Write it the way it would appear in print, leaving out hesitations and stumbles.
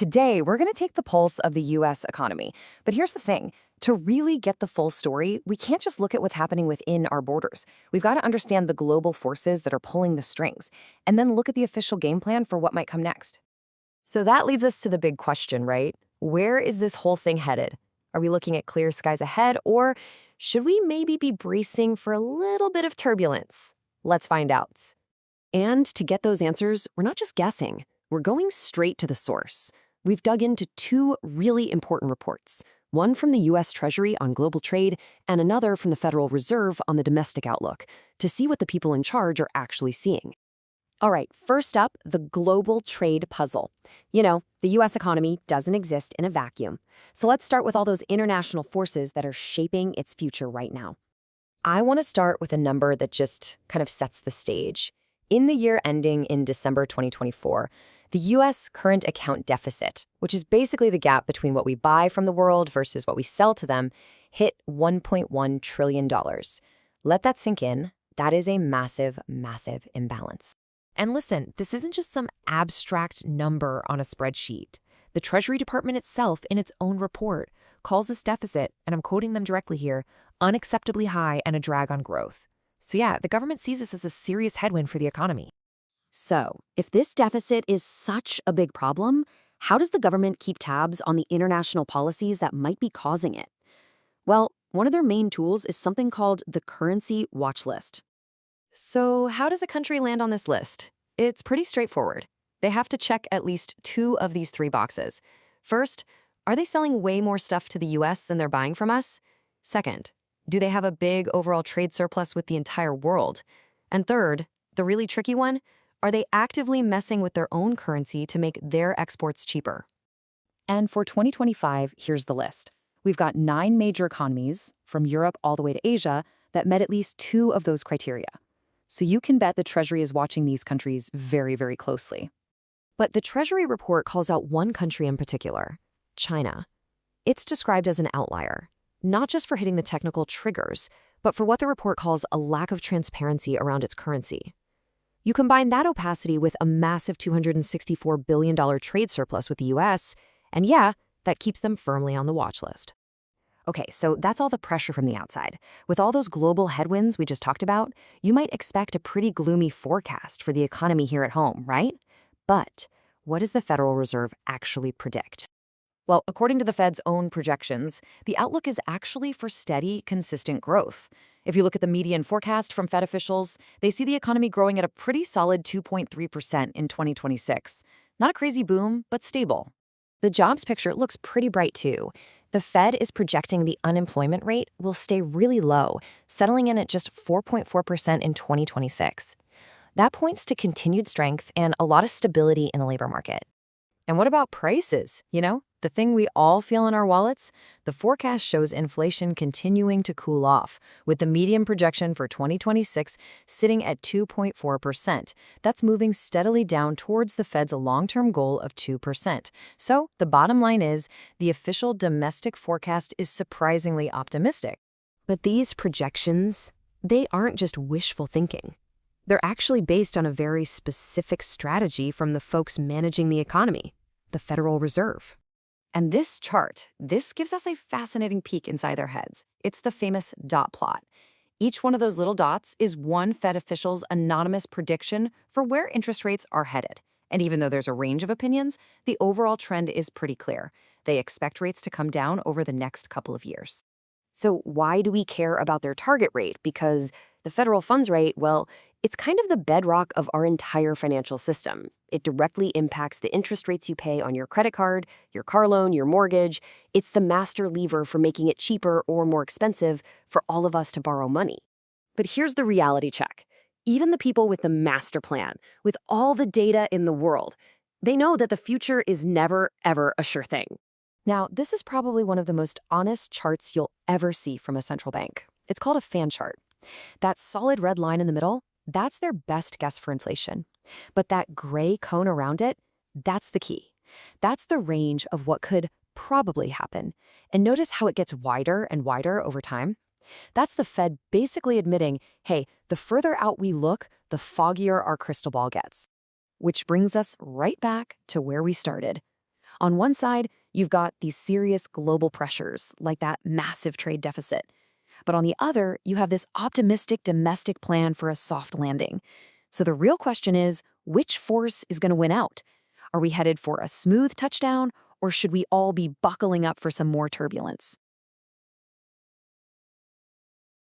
Today, we're going to take the pulse of the US economy. But here's the thing. To really get the full story, we can't just look at what's happening within our borders. We've got to understand the global forces that are pulling the strings, and then look at the official game plan for what might come next. So that leads us to the big question, right? Where is this whole thing headed? Are we looking at clear skies ahead, or should we maybe be bracing for a little bit of turbulence? Let's find out. And to get those answers, we're not just guessing. We're going straight to the source. We've dug into two really important reports, one from the U.S. Treasury on global trade and another from the Federal Reserve on the domestic outlook, to see what the people in charge are actually seeing. All right, first up, the global trade puzzle. You know, the U.S. economy doesn't exist in a vacuum. So let's start with all those international forces that are shaping its future right now. I want to start with a number that just kind of sets the stage. In the year ending in December 2024, the U.S. current account deficit, which is basically the gap between what we buy from the world versus what we sell to them, hit $1.1 trillion. Let that sink in. That is a massive, massive imbalance. And listen, this isn't just some abstract number on a spreadsheet. The Treasury Department itself, in its own report, calls this deficit, and I'm quoting them directly here, unacceptably high and a drag on growth. So yeah, the government sees this as a serious headwind for the economy. So, if this deficit is such a big problem, how does the government keep tabs on the international policies that might be causing it? Well, one of their main tools is something called the Currency Watch List. So, how does a country land on this list? It's pretty straightforward. They have to check at least two of these three boxes. First, are they selling way more stuff to the US than they're buying from us? Second, do they have a big overall trade surplus with the entire world? And third, the really tricky one, are they actively messing with their own currency to make their exports cheaper? And for 2025, here's the list. We've got 9 major economies, from Europe all the way to Asia, that met at least 2 of those criteria. So you can bet the Treasury is watching these countries very, very closely. But the Treasury report calls out one country in particular, China. It's described as an outlier, not just for hitting the technical triggers, but for what the report calls a lack of transparency around its currency. You combine that opacity with a massive $264 billion trade surplus with the US, and yeah, that keeps them firmly on the watch list. Okay, so that's all the pressure from the outside. With all those global headwinds we just talked about, you might expect a pretty gloomy forecast for the economy here at home, right? But what does the Federal Reserve actually predict? Well, according to the Fed's own projections, the outlook is actually for steady, consistent growth. If you look at the median forecast from Fed officials, they see the economy growing at a pretty solid 2.3% in 2026. Not a crazy boom, but stable. The jobs picture looks pretty bright too. The Fed is projecting the unemployment rate will stay really low, settling in at just 4.4% in 2026. That points to continued strength and a lot of stability in the labor market. And what about prices? The thing we all feel in our wallets? The forecast shows inflation continuing to cool off, with the median projection for 2026 sitting at 2.4%. That's moving steadily down towards the Fed's long-term goal of 2%. So the bottom line is, the official domestic forecast is surprisingly optimistic. But these projections, they aren't just wishful thinking. They're actually based on a very specific strategy from the folks managing the economy, the Federal Reserve. And this chart, this gives us a fascinating peek inside their heads. It's the famous dot plot. Each one of those little dots is one Fed official's anonymous prediction for where interest rates are headed. And even though there's a range of opinions, the overall trend is pretty clear. They expect rates to come down over the next couple of years. So why do we care about their target rate? Because the federal funds rate, well, it's kind of the bedrock of our entire financial system. It directly impacts the interest rates you pay on your credit card, your car loan, your mortgage. It's the master lever for making it cheaper or more expensive for all of us to borrow money. But here's the reality check. Even the people with the master plan, with all the data in the world, they know that the future is never, ever a sure thing. Now, this is probably one of the most honest charts you'll ever see from a central bank. It's called a fan chart. That solid red line in the middle, that's their best guess for inflation. But that gray cone around it, that's the key. That's the range of what could probably happen. And notice how it gets wider and wider over time. That's the Fed basically admitting, hey, the further out we look, the foggier our crystal ball gets. Which brings us right back to where we started. On one side, you've got these serious global pressures, like that massive trade deficit. But on the other, you have this optimistic domestic plan for a soft landing. So the real question is, which force is going to win out? Are we headed for a smooth touchdown, or should we all be buckling up for some more turbulence?